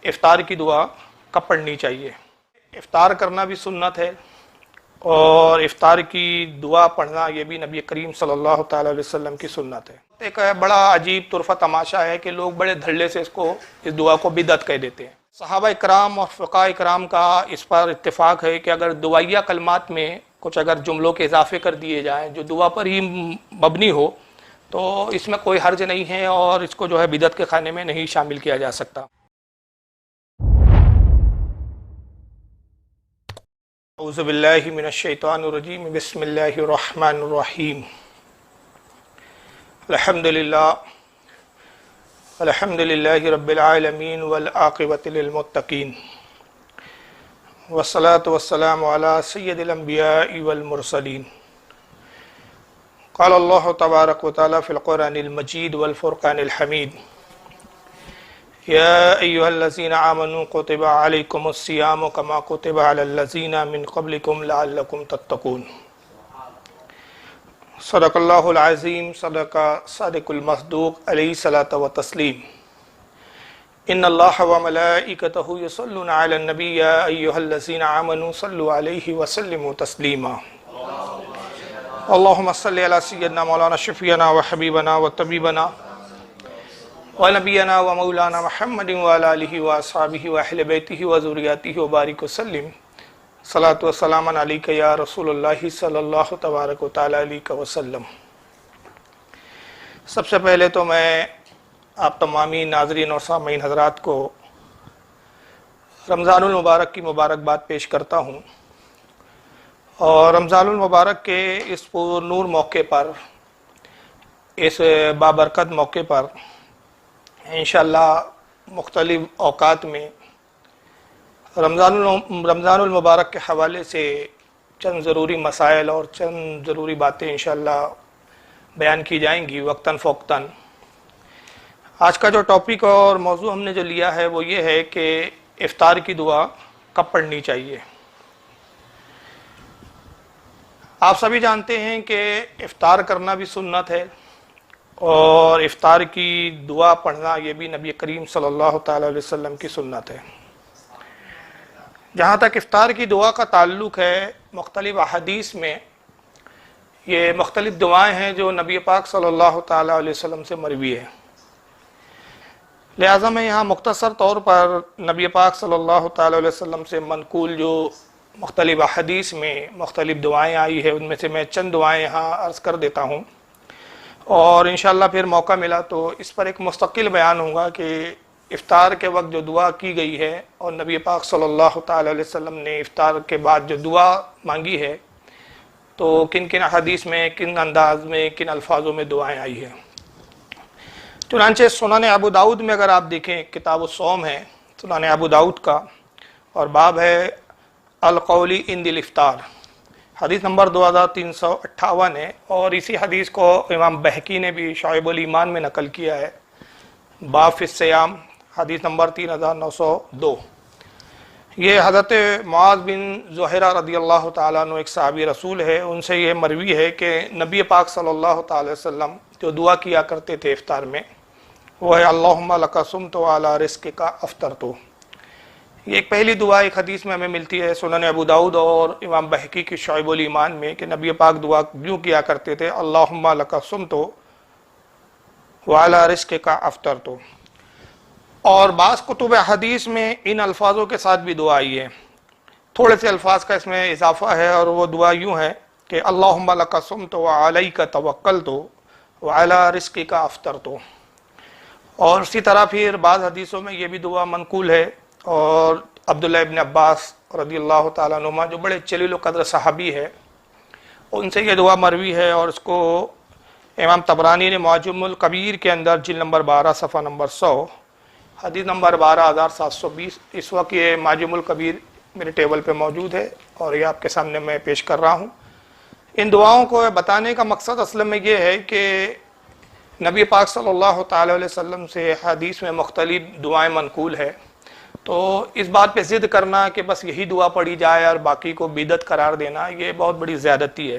افطار کی دعا کب پڑھنی چاہیے؟ افطار کرنا بھی سنت ہے اور افطار کی دعا پڑھنا یہ بھی نبی کریم صلی اللہ تعالی علیہ وسلم کی سنت ہے۔ ایک بڑا عجیب طرفہ تماشا ہے کہ لوگ بڑے دھڑلے سے اس دعا کو بدعت کہہ دیتے ہیں۔ صحابہ کرام اور فقہاء کرام کا اس پر اتفاق ہے کہ اگر دعائیہ کلمات میں کچھ اگر جملوں کے اضافے کر دیے جائیں جو دعا پر ہی مبنی ہو تو اس میں کوئی حرج نہیں ہے اور اس کو جو ہے بدعت کے خانے میں نہیں شامل کیا جا سکتا۔ اعوذ باللہ من الشیطان الرجیم، بسم اللہ الرحمن الرحیم۔ الحمد للہ رب العالمین والعاقبۃ للمتقین والصلاة والسلام علی سید الانبیاء والمرسلین۔ قال اللہ تبارک و تعالی فی القرآن المجید والفرقان الحمید، یا ایہا الذین آمنوا کتب علیکم الصیام کما کتب علی الذین من قبلکم لعلکم تتقون۔ صدق اللہ العظیم، صدق صادق المصدوق علیہ الصلاۃ والتسلیم۔ ان اللہ وملائکتہ یصلون علی النبی یا ایہا الذین آمنوا صلوا علیہ وسلموا تسلیما۔ اللہم صلی علی سیدنا مولانا شفیعنا وحبیبنا وطبیبنا ونبینا ومولانا محمد وعلی آلہ واصحابہ واہل بیتہ وذریاتہ وبارک وسلم۔ صلاۃ و سلام علیک یا رسول اللہ صلی اللہ تبارک و تعالی علیہ وسلم۔ سب سے پہلے تو میں آپ تمامی ناظرین اور سامعین حضرات کو رمضان المبارک کی مبارکباد پیش کرتا ہوں، اور رمضان المبارک کے اس پر نور موقع پر، اس بابرکت موقع پر انشاءاللہ مختلف اوقات میں رمضان المبارک کے حوالے سے چند ضروری مسائل اور چند ضروری باتیں انشاءاللہ بیان کی جائیں گی وقتاً فوقتاً۔ آج کا جو ٹاپک اور موضوع ہم نے جو لیا ہے وہ یہ ہے کہ افطار کی دعا کب پڑھنی چاہیے۔ آپ سبھی جانتے ہیں کہ افطار کرنا بھی سنت ہے اور افطار کی دعا پڑھنا یہ بھی نبی کریم صلی اللہ تعالی علیہ وسلم کی سنت ہے۔ جہاں تک افطار کی دعا کا تعلق ہے، مختلف احادیث میں یہ مختلف دعائیں ہیں جو نبی پاک صلی اللہ تعالی علیہ وسلم سے مروی ہے، لہٰذا میں یہاں مختصر طور پر نبی پاک صلی اللہ تعالی علیہ وسلم سے منقول جو مختلف احادیث میں مختلف دعائیں آئی ہیں ان میں سے میں چند دعائیں یہاں عرض کر دیتا ہوں، اور انشاءاللہ پھر موقع ملا تو اس پر ایک مستقل بیان ہوگا کہ افطار کے وقت جو دعا کی گئی ہے اور نبی پاک صلی اللہ تعالی علیہ وسلم نے افطار کے بعد جو دعا مانگی ہے تو کن کن احادیث میں، کن انداز میں، کن الفاظوں میں دعائیں آئی ہیں۔ چنانچہ سنن ابو داؤد میں اگر آپ دیکھیں، کتاب الصوم ہے سنن ابو داؤد کا، اور باب ہے القول عند الافطار، حدیث نمبر 2358 ہے، اور اسی حدیث کو امام بہقی نے بھی شعب الایمان میں نقل کیا ہے، باب فی الصیام، حدیث نمبر 3902۔ یہ حضرت معاذ بن زہرہ رضی اللہ تعالیٰ عنہ ایک صحابی رسول ہے، ان سے یہ مروی ہے کہ نبی پاک صلی اللہ تعالی وسلم جو دعا کیا کرتے تھے افطار میں وہ ہے اللہم لک صمت وعلی رزقک افطرت۔ یہ ایک پہلی دعا ایک حدیث میں ہمیں ملتی ہے سنن ابو داؤد اور امام بہقی کی شعب الایمان میں کہ نبی پاک دعا یوں کیا کرتے تھے اللہم لک صمت وعلی رزقک افطرت۔ اور بعض کتب حدیث میں ان الفاظوں کے ساتھ بھی دعا آئی ہے، تھوڑے سے الفاظ کا اس میں اضافہ ہے، اور وہ دعا یوں ہے کہ اللہم لک صمت وعلیک توکلت وعلی رزقک افطرت۔ اور اسی طرح پھر بعض حدیثوں میں یہ بھی دعا منقول ہے، اور عبداللہ ابن عباس رضی اللہ تعالیٰ عنہما جو بڑے جلیل القدر صحابی ہے ان سے یہ دعا مروی ہے، اور اس کو امام طبرانی نے معجم الکبیر کے اندر جلد نمبر 12 صفحہ نمبر 100 حدیث نمبر 12720، اس وقت یہ معجم الکبیر میرے ٹیبل پہ موجود ہے اور یہ آپ کے سامنے میں پیش کر رہا ہوں۔ ان دعاؤں کو بتانے کا مقصد اصل میں یہ ہے کہ نبی پاک صلی اللہ تعالی علیہ وسلم سے حدیث میں مختلف دعائیں منقول ہے، تو اس بات پہ ضد کرنا کہ بس یہی دعا پڑھی جائے اور باقی کو بدعت قرار دینا یہ بہت بڑی زیادتی ہے۔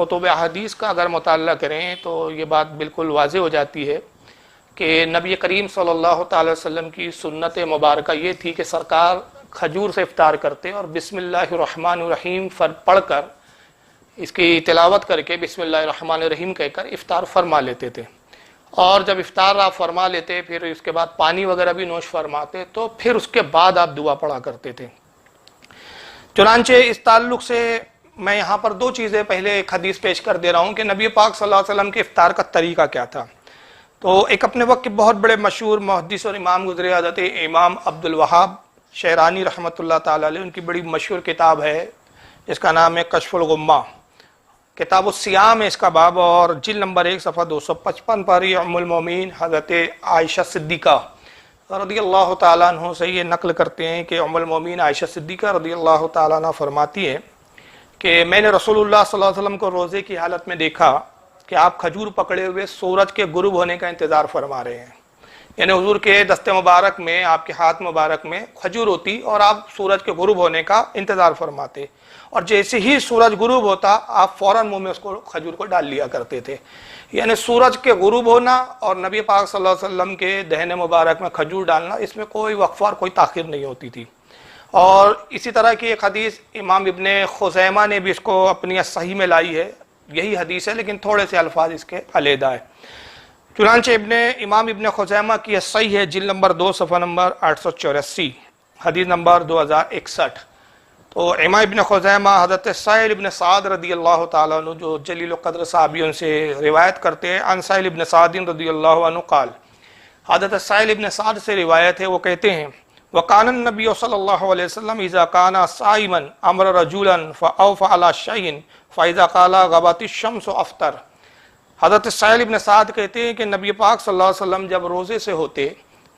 کتب احادیث کا اگر مطالعہ کریں تو یہ بات بالکل واضح ہو جاتی ہے کہ نبی کریم صلی اللہ تعالی وسلم کی سنت مبارکہ یہ تھی کہ سرکار کھجور سے افطار کرتے اور بسم اللہ الرحمن الرحیم پڑھ کر اس کی تلاوت کر کے بسم اللہ الرحمن الرحیم کہہ کر افطار فرما لیتے تھے، اور جب افطار آپ فرما لیتے پھر اس کے بعد پانی وغیرہ بھی نوش فرماتے تو پھر اس کے بعد آپ دعا پڑھا کرتے تھے۔ چنانچہ اس تعلق سے میں یہاں پر دو چیزیں، پہلے ایک حدیث پیش کر دے رہا ہوں کہ نبی پاک صلی اللہ علیہ وسلم کے افطار کا طریقہ کیا تھا۔ تو ایک اپنے وقت کے بہت بڑے مشہور محدث اور امام گزرے حضرت امام عبد الوہاب شعرانی رحمۃ اللہ تعالی علیہ، ان کی بڑی مشہور کتاب ہے جس کا نام ہے کشف الغمہ، کتاب الصیام ہے اس کا باب، اور جلد نمبر 1 صفحہ 255 پر یہ ام المومنین حضرت عائشہ صدیقہ رضی اللہ تعالیٰ عنہ سے یہ نقل کرتے ہیں کہ ام المومنین عائشہ صدیقہ رضی اللہ تعالیٰ عنہ فرماتی ہے کہ میں نے رسول اللہ صلی اللہ علیہ وسلم کو روزے کی حالت میں دیکھا کہ آپ کھجور پکڑے ہوئے سورج کے غروب ہونے کا انتظار فرما رہے ہیں، یعنی حضور کے دست مبارک میں، آپ کے ہاتھ مبارک میں کھجور ہوتی اور آپ سورج کے غروب ہونے کا انتظار فرماتے، اور جیسے ہی سورج غروب ہوتا آپ فوراً منہ میں اس کو کھجور کو ڈال لیا کرتے تھے۔ یعنی سورج کے غروب ہونا اور نبی پاک صلی اللہ علیہ وسلم کے دہن مبارک میں کھجور ڈالنا، اس میں کوئی وقفہ اور کوئی تاخیر نہیں ہوتی تھی۔ اور اسی طرح کی ایک حدیث امام ابن خزیمہ نے بھی اس کو اپنی صحیح میں لائی ہے، یہی حدیث ہے لیکن تھوڑے سے الفاظ اس کے علیحدہ ہے۔ چنانچہ امام ابن خزیمہ کی صحیح ہے، جلد نمبر 2 صفحہ نمبر 884، حدیث نمبر 2061۔ تو امام ابن خزیمہ حضرت سہل ابن سعد رضی اللہ تعالیٰ عنہ جو جلیل القدر صحابیوں سے روایت کرتے ہیں، عن سہل ابن سعد رضی اللہ عنہ قال، حضرت سہل ابن سعد سے روایت ہے، وہ کہتے ہیں وَقَانَ النَّبِيُّ صلی اللہ علیہ وسلم اذا كان صائما امر رجلا فاوفى على شيء فاذا قال غبت الشمس افطر۔ حضرت سہل ابن سعد کہتے ہیں کہ نبی پاک صلی اللہ علیہ وسلم جب روزے سے ہوتے،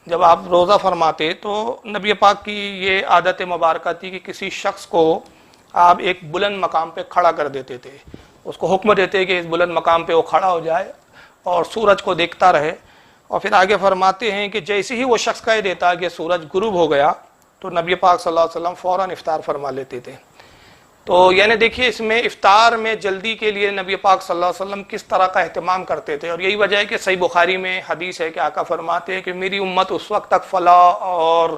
جب آپ روزہ فرماتے تو نبی پاک کی یہ عادت مبارکہ تھی کہ کسی شخص کو آپ ایک بلند مقام پہ کھڑا کر دیتے تھے، اس کو حکم دیتے کہ اس بلند مقام پہ وہ کھڑا ہو جائے اور سورج کو دیکھتا رہے، اور پھر آگے فرماتے ہیں کہ جیسے ہی وہ شخص کہہ دیتا کہ سورج غروب ہو گیا تو نبی پاک صلی اللہ علیہ وسلم فوراً افطار فرما لیتے تھے۔ تو یعنی دیکھیے اس میں افطار میں جلدی کے لیے نبی پاک صلی اللہ علیہ وسلم کس طرح کا اہتمام کرتے تھے، اور یہی وجہ ہے کہ صحیح بخاری میں حدیث ہے کہ آقا فرماتے ہیں کہ میری امت اس وقت تک فلاح اور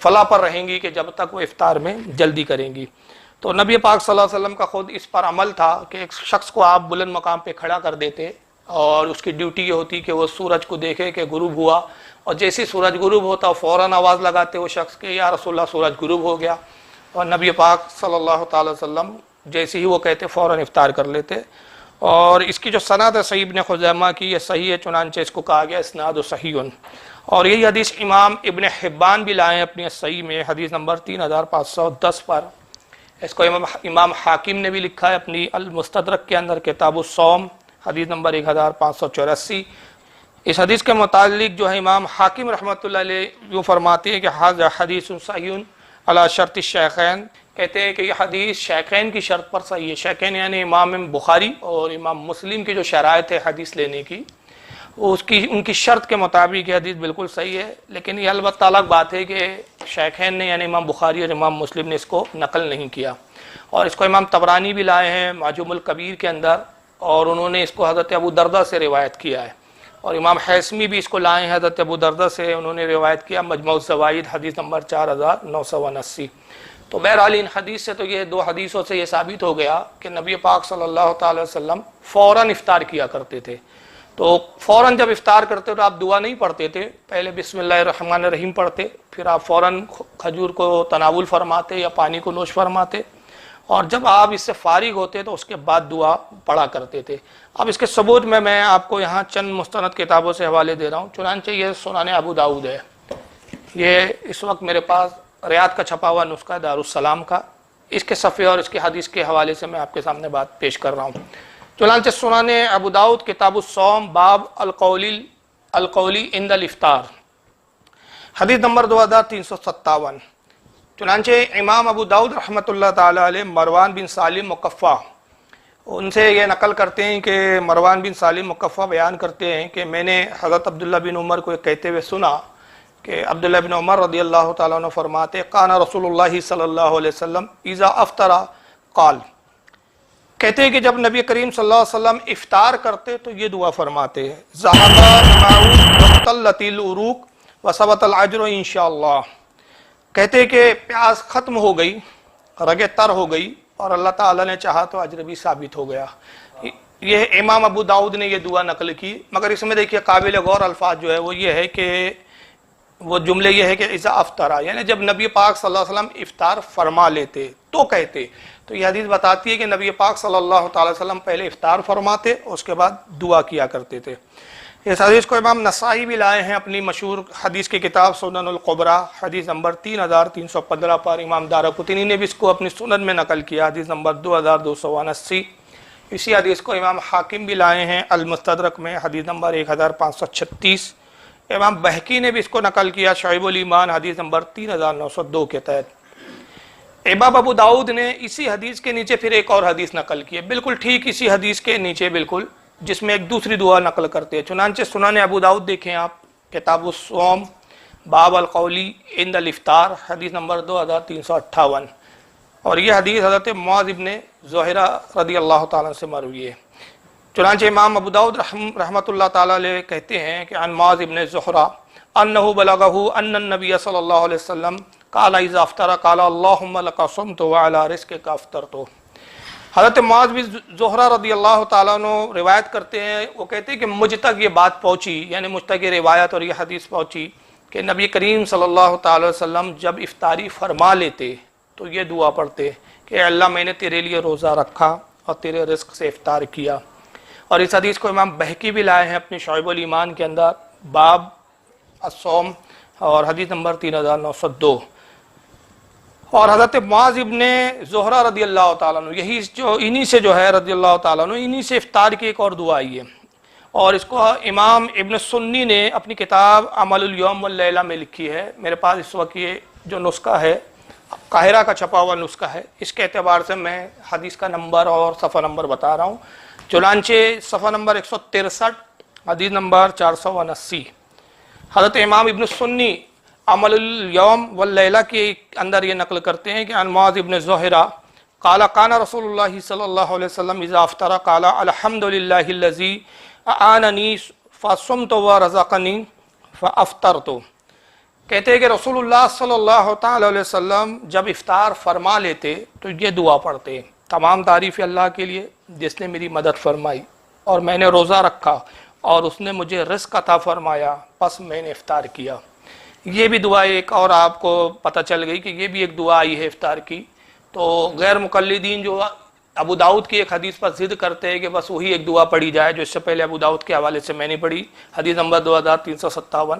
فلاح پر رہیں گی کہ جب تک وہ افطار میں جلدی کریں گی۔ تو نبی پاک صلی اللہ علیہ وسلم کا خود اس پر عمل تھا کہ ایک شخص کو آپ بلند مقام پہ کھڑا کر دیتے اور اس کی ڈیوٹی یہ ہوتی کہ وہ سورج کو دیکھے کہ غروب ہوا، اور جیسے سورج غروب ہوتا فوراً آواز لگاتے وہ شخص کہ یا رسول اللہ سورج غروب ہو گیا، اور نبی پاک صلی اللہ تعالی وسلم جیسے ہی وہ کہتے فوراً افطار کر لیتے۔ اور اس کی جو سند ہے صحیح ابن خزیمہ کی یہ صحیح ہے، چنانچہ اس کو کہا گیا اسناد صحیح، اور یہی حدیث امام ابن حبان بھی لائے اپنی صحیح میں حدیث نمبر 3510 پر۔ اس کو امام حاکم نے بھی لکھا ہے اپنی المستدرک کے اندر کتاب الصوم حدیث نمبر 1584۔ اس حدیث کے متعلق جو ہے امام حاکم رحمۃ اللہ علیہ یوں فرماتے ہیں کہ حاذا حدیث صحیح علی شرط الشیخین، کہتے ہیں کہ یہ حدیث شیخین کی شرط پر صحیح ہے۔ شیخین یعنی امام بخاری اور امام مسلم کی جو شرائط ہے حدیث لینے کی، ان کی شرط کے مطابق یہ حدیث بالکل صحیح ہے، لیکن یہ البتہ الگ بات ہے کہ شیخین نے یعنی امام بخاری اور امام مسلم نے اس کو نقل نہیں کیا، اور اس کو امام طبرانی بھی لائے ہیں معجم الکبیر کے اندر، اور انہوں نے اس کو حضرت ابو دردہ سے روایت کیا ہے، اور امام حیثمی بھی اس کو لائے ہیں حضرت ابو دردہ سے، انہوں نے روایت کیا مجموع الزوائد حدیث نمبر 4979۔ تو بہرحال ان حدیث سے تو یہ دو حدیثوں سے یہ ثابت ہو گیا کہ نبی پاک صلی اللہ تعالی وسلم فوراً افطار کیا کرتے تھے۔ تو فوراً جب افطار کرتے تو آپ دعا نہیں پڑھتے تھے، پہلے بسم اللہ الرحمن الرحیم پڑھتے، پھر آپ فوراً کھجور کو تناول فرماتے یا پانی کو نوش فرماتے، اور جب آپ اس سے فارغ ہوتے تو اس کے بعد دعا پڑھا کرتے تھے۔ اب اس کے ثبوت میں آپ کو یہاں چند مستند کتابوں سے حوالے دے رہا ہوں، چنانچہ یہ سنن ابو داؤد ہے، یہ اس وقت میرے پاس ریاض کا چھپا ہوا نسخہ دارالسلام کا، اس کے صفحے اور اس کے حدیث کے حوالے سے میں آپ کے سامنے بات پیش کر رہا ہوں۔ چنانچہ سنن ابو داؤد کتاب الصوم باب القولی عند الافطار حدیث نمبر 2357۔ چنانچہ امام ابو داؤد رحمۃ اللہ تعالی علیہ مروان بن سالم مکفہ، ان سے یہ نقل کرتے ہیں کہ مروان بن سالم مکفہ بیان کرتے ہیں کہ میں نے حضرت عبداللہ بن عمر کو کہتے ہوئے سنا کہ عبداللہ بن عمر رضی اللہ تعالیٰ عنہ فرماتے کان رسول اللہ صلی اللہ علیہ وسلم اذا افطر قال، کہتے ہیں کہ جب نبی کریم صلی اللہ علیہ وسلم افطار کرتے تو یہ دعا فرماتے ہیں، ذہب الماء وابتلت العروق وثبت الاجر انشاءاللہ۔ کہتے ہیں کہ پیاس ختم ہو گئی، رگیں تر ہو گئی، اور اللہ تعالیٰ نے چاہا تو اجر بھی ثابت ہو گیا۔ یہ امام ابو داؤد نے یہ دعا نقل کی، مگر اس میں دیکھیے قابل غور الفاظ جو ہے وہ یہ ہے کہ وہ جملے یہ ہے کہ اذا افطرا، یعنی جب نبی پاک صلی اللہ علیہ وسلم افطار فرما لیتے تو کہتے۔ تو یہ حدیث بتاتی ہے کہ نبی پاک صلی اللہ تعالی وسلم پہلے افطار فرماتے، اس کے بعد دعا کیا کرتے تھے۔ اس حدیث کو امام نسائی بھی لائے ہیں اپنی مشہور حدیث کی کتاب سنن القبریٰ، حدیث نمبر 3315 پر۔ امام دارقطنی نے بھی اس کو اپنی سنن میں نقل کیا، حدیث نمبر 2279۔ اسی حدیث کو امام حاکم بھی لائے ہیں المستدرک میں، حدیث نمبر 1536۔ امام بہقی نے بھی اس کو نقل کیا شعیب الایمان، حدیث نمبر 3902 کے تحت۔ امام ابو داؤد نے اسی حدیث کے نیچے پھر ایک اور حدیث نقل کی ہے، بالکل ٹھیک اسی حدیث کے نیچے بالکل، جس میں ایک دوسری دعا نقل کرتے ہیں۔ چنانچہ سنن ابو داؤد دیکھیں آپ، کتاب الصوم، باب القولی عند الافطار، حدیث نمبر 2358، اور یہ حدیث حضرت معاذ ابن زہرہ رضی اللہ تعالیٰ سے مروی ہے۔ چنانچہ امام ابو داؤد رحمۃ اللہ تعالیٰ علیہ کہتے ہیں کہ عن معاذ ابن زہرہ انہ بلغہ ان النبی صلی اللہ علیہ وسلم قال اذا افطر قال اللہم لک صمت وعلی رزقک افطرت۔ حضرت معاذ بن زہرہ رضی اللہ تعالیٰ عنہ روایت کرتے ہیں، وہ کہتے ہیں کہ مجھ تک یہ بات پہنچی، یعنی مجھ تک یہ روایت اور یہ حدیث پہنچی کہ نبی کریم صلی اللہ تعالی وسلم جب افطاری فرما لیتے تو یہ دعا پڑھتے کہ اے اللہ میں نے تیرے لیے روزہ رکھا اور تیرے رزق سے افطار کیا۔ اور اس حدیث کو امام بہقی بھی لائے ہیں اپنی شعیب الایمان کے اندر، باب الصوم، اور حدیث نمبر 3902۔ اور حضرت معاذ ابن زہرہ رضی اللہ تعالیٰ عنہ، یہی جو انہی سے جو ہے رضی اللہ تعالیٰ عنہ، انہی سے افطار کی ایک اور دعا آئی ہے، اور اس کو امام ابن سنی نے اپنی کتاب عمل الیوم واللیلہ میں لکھی ہے۔ میرے پاس اس وقت یہ جو نسخہ ہے قاہرہ کا چھپا ہوا نسخہ ہے، اس کے اعتبار سے میں حدیث کا نمبر اور صفحہ نمبر بتا رہا ہوں۔ چنانچہ صفحہ نمبر 163، حدیث نمبر 479، حضرت امام ابن سنی عمل الیوم واللیلہ کے اندر یہ نقل کرتے ہیں کہ عن معاذ ابن زہرہ قال کان رسول اللہ صلی اللہ علیہ وسلم اذا افطر قال الحمدللہ الذی اعاننی فصمت ورزقنی فافطرت۔ کہتے ہیں کہ رسول اللہ صلی اللہ تعالی علیہ وسلم جب افطار فرما لیتے تو یہ دعا پڑھتے، تمام تعریف اللہ کے لیے جس نے میری مدد فرمائی اور میں نے روزہ رکھا اور اس نے مجھے رزق عطا فرمایا، پس میں نے افطار کیا۔ یہ بھی دعا ایک اور آپ کو پتہ چل گئی کہ یہ بھی ایک دعا آئی ہے افطار کی۔ تو غیر مقلدین جو ابو داؤد کی ایک حدیث پر ضد کرتے ہیں کہ بس وہی ایک دعا پڑھی جائے جو اس سے پہلے ابو داؤد کے حوالے سے میں نے پڑھی، حدیث نمبر 2357،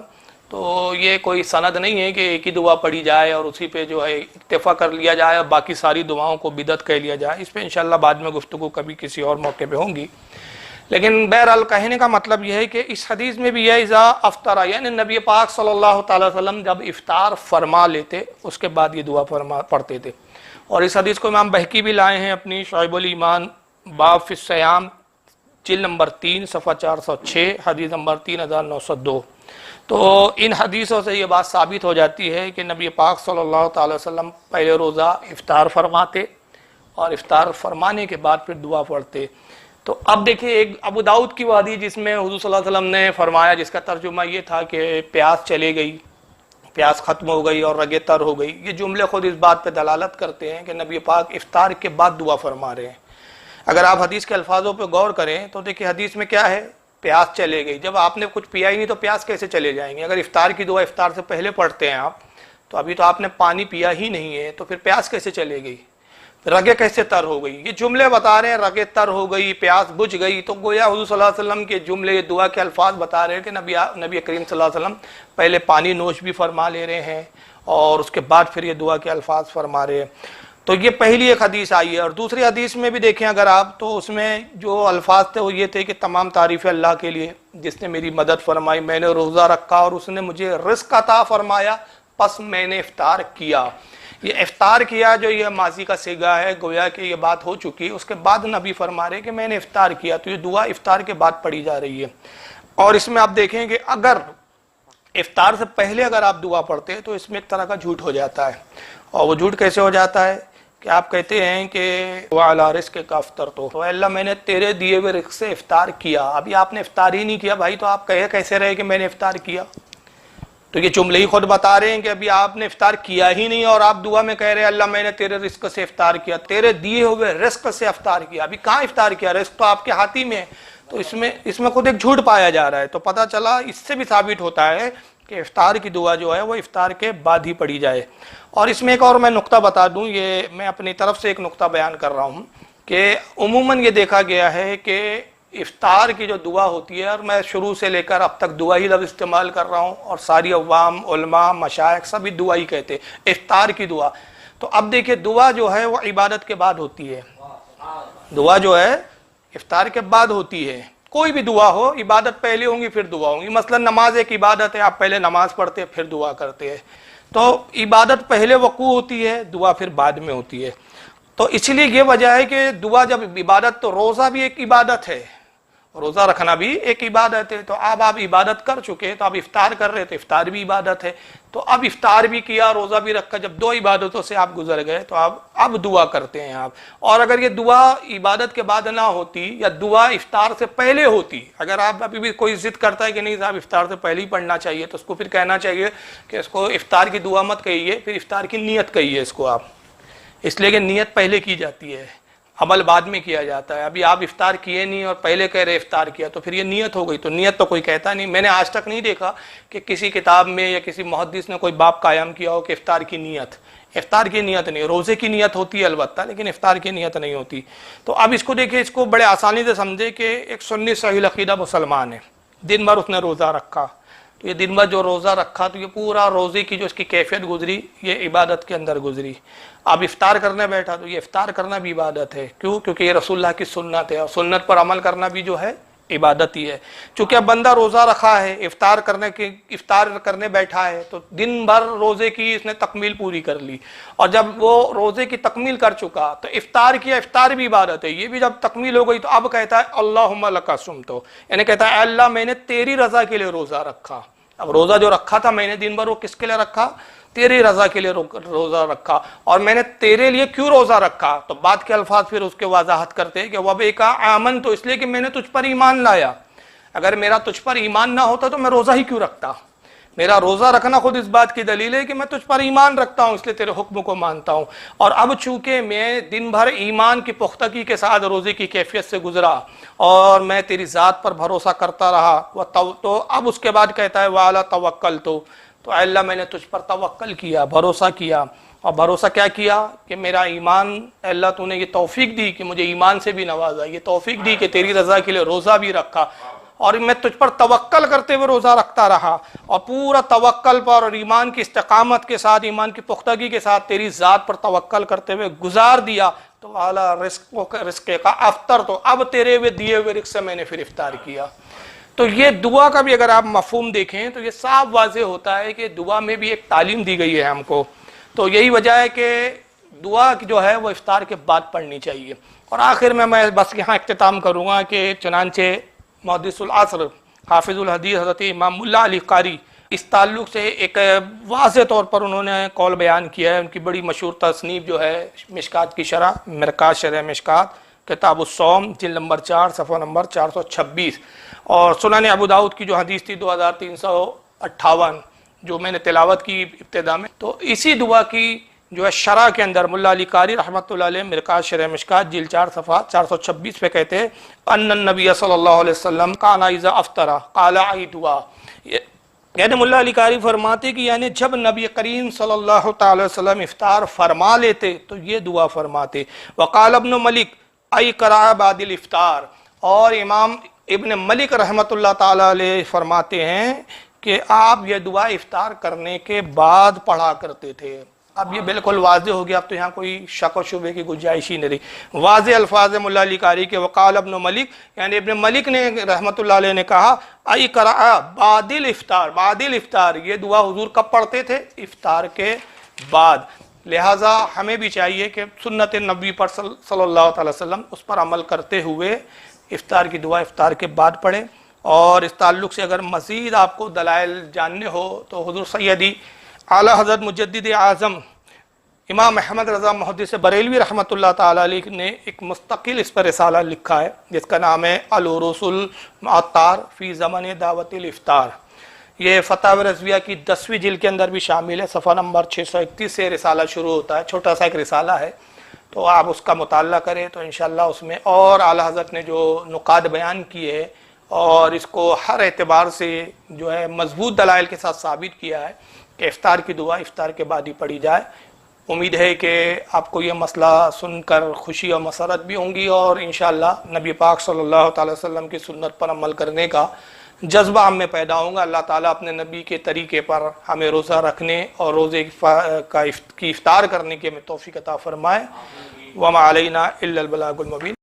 تو یہ کوئی سند نہیں ہے کہ ایک ہی دعا پڑھی جائے اور اسی پہ جو ہے اکتفا کر لیا جائے اور باقی ساری دعاؤں کو بدعت کہہ لیا جائے۔ اس پہ انشاءاللہ بعد میں گفتگو کبھی کسی اور موقع پہ ہوں گی، لیکن بہرحال کہنے کا مطلب یہ ہے کہ اس حدیث میں بھی یہ اذا افطر، یعنی نبی پاک صلی اللہ تعالی وسلم جب افطار فرما لیتے اس کے بعد یہ دعا پڑھتے تھے۔ اور اس حدیث کو امام بہقی بھی لائے ہیں اپنی شعیب الایمان، باب فی الصیام، جلد نمبر 3 صفحہ 406، حدیث نمبر 3902۔ تو ان حدیثوں سے یہ بات ثابت ہو جاتی ہے کہ نبی پاک صلی اللہ تعالی وسلم پہلے روزہ افطار فرماتے اور افطار فرمانے کے بعد پھر دعا پڑھتے۔ تو اب دیکھیں ایک ابو داؤد کی وہ حدیث جس میں حضور صلی اللہ علیہ وسلم نے فرمایا، جس کا ترجمہ یہ تھا کہ پیاس چلے گئی، پیاس ختم ہو گئی اور رگیں تر ہو گئی، یہ جملے خود اس بات پہ دلالت کرتے ہیں کہ نبی پاک افطار کے بعد دعا فرما رہے ہیں۔ اگر آپ حدیث کے الفاظوں پہ غور کریں تو دیکھیں حدیث میں کیا ہے، پیاس چلے گئی۔ جب آپ نے کچھ پیا ہی نہیں تو پیاس کیسے چلے جائیں گے؟ اگر افطار کی دعا افطار سے پہلے پڑھتے ہیں آپ تو ابھی تو آپ نے پانی پیا ہی نہیں ہے، تو پھر پیاس کیسے چلے گئی؟ رگیں کیسے تر ہو گئی؟ یہ جملے بتا رہے ہیں رگیں تر ہو گئی، پیاس بجھ گئی، تو گویا حضور صلی اللہ علیہ وسلم کے جملے، یہ دعا کے الفاظ بتا رہے ہیں کہ نبی کریم صلی اللہ علیہ وسلم پہلے پانی نوش بھی فرما لے رہے ہیں اور اس کے بعد پھر یہ دعا کے الفاظ فرما رہے ہیں۔ تو یہ پہلی ایک حدیث آئی ہے، اور دوسری حدیث میں بھی دیکھیں اگر آپ تو اس میں جو الفاظ تھے وہ یہ تھے کہ تمام تعریف اللہ کے لیے جس نے میری مدد فرمائی، میں نے روزہ رکھا اور اس نے مجھے رزق عطا فرمایا، پس میں نے افطار کیا۔ یہ افطار کیا جو یہ ماضی کا صیغہ ہے، گویا کہ یہ بات ہو چکی، اس کے بعد نبی فرما رہے کہ میں نے افطار کیا، تو یہ دعا افطار کے بعد پڑھی جا رہی ہے۔ اور اس میں آپ دیکھیں کہ اگر افطار سے پہلے اگر آپ دعا پڑھتے ہیں تو اس میں ایک طرح کا جھوٹ ہو جاتا ہے، اور وہ جھوٹ کیسے ہو جاتا ہے کہ آپ کہتے ہیں کہ وَعَلَىٰ رِزْقِكَ أَفْطَرْتُ، تو اللہ میں نے تیرے دیے ہوئے رزق سے افطار کیا۔ ابھی آپ نے افطار ہی نہیں کیا بھائی، تو آپ کہے کیسے رہے کہ میں نے افطار کیا؟ تو یہ جملے ہی خود بتا رہے ہیں کہ ابھی آپ نے افطار کیا ہی نہیں، اور آپ دعا میں کہہ رہے ہیں اللہ میں نے تیرے رزق سے افطار کیا، تیرے دیے ہوئے رزق سے افطار کیا۔ ابھی کہاں افطار کیا؟ رزق تو آپ کے ہاتھ ہی میں ہے۔ تو اس میں خود ایک جھوٹ پایا جا رہا ہے۔ تو پتہ چلا اس سے بھی ثابت ہوتا ہے کہ افطار کی دعا جو ہے وہ افطار کے بعد ہی پڑھی جائے۔ اور اس میں ایک اور میں نقطہ بتا دوں، یہ میں اپنی طرف سے ایک نقطہ بیان کر رہا ہوں کہ عموماً یہ دیکھا گیا ہے کہ افطار کی جو دعا ہوتی ہے، اور میں شروع سے لے کر اب تک دعا ہی لفظ استعمال کر رہا ہوں، اور ساری عوام، علماء، مشائخ سبھی دعا ہی کہتے افطار کی دعا۔ تو اب دیکھیں دعا جو ہے وہ عبادت کے بعد ہوتی ہے، دعا جو ہے افطار کے بعد ہوتی ہے۔ کوئی بھی دعا ہو، عبادت پہلے ہوں گی پھر دعا ہوں گی۔ مثلا نماز ایک عبادت ہے، آپ پہلے نماز پڑھتے پھر دعا کرتے ہیں، تو عبادت پہلے وقوع ہوتی ہے، دعا پھر بعد میں ہوتی ہے۔ تو اس لیے یہ وجہ ہے کہ دعا جب عبادت، تو روزہ بھی ایک عبادت ہے، روزہ رکھنا بھی ایک عبادت ہے۔ تو اب آپ عبادت کر چکے، تو اب افطار کر رہے، تو افطار بھی عبادت ہے۔ تو اب افطار بھی کیا، روزہ بھی رکھا، جب دو عبادتوں سے آپ گزر گئے تو اب دعا کرتے ہیں آپ۔ اور اگر یہ دعا عبادت کے بعد نہ ہوتی، یا دعا افطار سے پہلے ہوتی، اگر آپ ابھی بھی کوئی ضد کرتا ہے کہ نہیں صاحب افطار سے پہلے ہی پڑھنا چاہیے، تو اس کو پھر کہنا چاہیے کہ اس کو افطار کی دعا مت کہیے، پھر افطار کی نیت کہیے اس کو آپ، اس لیے کہ نیت پہلے کی جاتی ہے، عمل بعد میں کیا جاتا ہے۔ ابھی آپ افطار کیے نہیں اور پہلے کہہ رہے افطار کیا، تو پھر یہ نیت ہو گئی۔ تو نیت تو کوئی کہتا نہیں، میں نے آج تک نہیں دیکھا کہ کسی کتاب میں یا کسی محدث نے کوئی باب قائم کیا ہو کہ افطار کی نیت نہیں، روزے کی نیت ہوتی ہے البتہ، لیکن افطار کی نیت نہیں ہوتی۔ تو اب اس کو دیکھیں، اس کو بڑے آسانی سے سمجھے کہ ایک سنی صحیح العقیدہ مسلمان ہے، دن بھر اس نے روزہ رکھا، تو یہ دن بھر جو روزہ رکھا، تو یہ پورا روزے کی جو اس کی کیفیت گزری، یہ عبادت کے اندر گزری۔ اب افطار کرنے بیٹھا، تو یہ افطار کرنا بھی عبادت ہے۔ کیوں؟ کیونکہ یہ رسول اللہ کی سنت ہے، اور سنت پر عمل کرنا بھی جو ہے عبادت ہی ہے۔ چونکہ اب بندہ روزہ رکھا ہے، افطار کرنے بیٹھا ہے، تو دن بھر روزے کی اس نے تکمیل پوری کر لی، اور جب وہ روزے کی تکمیل کر چکا تو افطار کیا، افطار بھی عبادت ہے۔ یہ بھی جب تکمیل ہو گئی تو اب کہتا ہے اللہم لک صمت، یعنی کہتا ہے اللہ میں نے تیری رضا کے لیے روزہ رکھا۔ اب روزہ جو رکھا تھا میں نے دن بھر، وہ کس کے لیے رکھا؟ تیری رضا کے لیے روزہ رکھا۔ اور میں نے تیرے لیے کیوں روزہ رکھا؟ تو بات کے الفاظ پھر اس کے وضاحت کرتے ہیں کہ وَبِكَ آمَنْتُ، اس لیے کہ میں نے تجھ پر ایمان لایا۔ اگر میرا تجھ پر ایمان نہ ہوتا تو میں روزہ ہی کیوں رکھتا؟ میرا روزہ رکھنا خود اس بات کی دلیل ہے کہ میں تجھ پر ایمان رکھتا ہوں، اس لیے تیرے حکم کو مانتا ہوں۔ اور اب چونکہ میں دن بھر ایمان کی پختگی کے ساتھ روزے کی کیفیت سے گزرا، اور میں تیری ذات پر بھروسہ کرتا رہا، تو اب اس کے بعد کہتا ہے وَعَلَىٰ تَوَكَّلْتُ، تو اے اللہ میں نے تجھ پر توکل کیا، بھروسہ کیا۔ اور بھروسہ کیا کیا؟ کہ میرا ایمان، اے اللہ تو نے یہ توفیق دی کہ مجھے ایمان سے بھی نوازا، یہ توفیق دی کہ تیری رضا کے لیے روزہ بھی رکھا، اور میں تجھ پر توکل کرتے ہوئے روزہ رکھتا رہا، اور پورا توکل پر اور ایمان کی استقامت کے ساتھ، ایمان کی پختگی کے ساتھ تیری ذات پر توکل کرتے ہوئے گزار دیا، تو اعلیٰ رزق کا افطر، تو اب تیرے ہوئے دیے ہوئے رزق سے میں نے پھر افطار کیا۔ تو یہ دعا کا بھی اگر آپ مفہوم دیکھیں تو یہ صاف واضح ہوتا ہے کہ دعا میں بھی ایک تعلیم دی گئی ہے ہم کو۔ تو یہی وجہ ہے کہ دعا جو ہے وہ افطار کے بعد پڑھنی چاہیے۔ اور آخر میں بس یہاں اختتام کروں گا کہ چنانچہ محدث العصر حافظ الحدیث حضرت امام ملا علی قاری اس تعلق سے ایک واضح طور پر انہوں نے قول بیان کیا ہے۔ ان کی بڑی مشہور تصنیف جو ہے مشکات کی شرح، مرکات شرح مشکات، کتاب الصوم، جلد نمبر 4 صفحہ نمبر 426، اور سنن ابو داؤد کی جو حدیث تھی 2358 جو میں نے تلاوت کی ابتدا میں، تو اسی دعا کی جو ہے شرح کے اندر ملا علی قاری رحمۃ اللہ علیہ مرکات شرح مشکات جلد 4 صفحہ 426 پہ کہتے ہیں ان النبی صلی اللہ علیہ وسلم کان اذا افطر قال ای دعا، یعنی ملا علی قاری فرماتے کہ یعنی جب نبی کریم صلی اللہ تعالی وسلم افطار فرما لیتے تو یہ دعا فرماتے۔ وقال ابن ملک ای قرأ بعد الافطار، اور امام ابن ملک رحمۃ اللہ تعالی علیہ فرماتے ہیں کہ آپ یہ دعا افطار کرنے کے بعد پڑھا کرتے تھے۔ اب یہ بالکل واضح ہو گیا، اب تو یہاں کوئی شک و شبے کی گنجائش ہی نہیں رہی، واضح الفاظ ملا علی قاری کے وقال ابن ملک، یعنی ابن ملک نے رحمۃ اللہ علیہ نے کہا ای قرأ بعد الافطار، بعد الافطار، یہ دعا حضور کب پڑھتے تھے؟ افطار کے بعد۔ لہٰذا ہمیں بھی چاہیے کہ سنت نبی پر صلی اللہ تعالی وسلم اس پر عمل کرتے ہوئے افطار کی دعا افطار کے بعد پڑھیں۔ اور اس تعلق سے اگر مزید آپ کو دلائل جاننے ہو تو حضور سیدی اعلیٰ حضرت مجدد اعظم امام احمد رضا محدث بریلوی رحمۃ اللہ تعالی علیہ نے ایک مستقل اس پر رسالہ لکھا ہے جس کا نام ہے العروس المعطار فی زمن دعوت الافطار۔ یہ فتاوی رضویہ کی 10ویں جلد کے اندر بھی شامل ہے، صفحہ نمبر 631 سے رسالہ شروع ہوتا ہے، چھوٹا سا ایک رسالہ ہے، تو آپ اس کا مطالعہ کریں تو انشاءاللہ اس میں اور اعلیٰ حضرت نے جو نقاد بیان کیے ہیں اور اس کو ہر اعتبار سے جو ہے مضبوط دلائل کے ساتھ ثابت کیا ہے کہ افطار کی دعا افطار کے بعد ہی پڑھی جائے۔ امید ہے کہ آپ کو یہ مسئلہ سن کر خوشی اور مسرت بھی ہوں گی، اور انشاءاللہ نبی پاک صلی اللہ تعالی وسلم کی سنت پر عمل کرنے کا جذبہ ہم میں پیدا ہوگا۔ اللہ تعالیٰ اپنے نبی کے طریقے پر ہمیں روزہ رکھنے اور روزے کی افطار کرنے کی ہمیں توفیق عطا فرمائے۔ وما علینا الا البلاغ المبین۔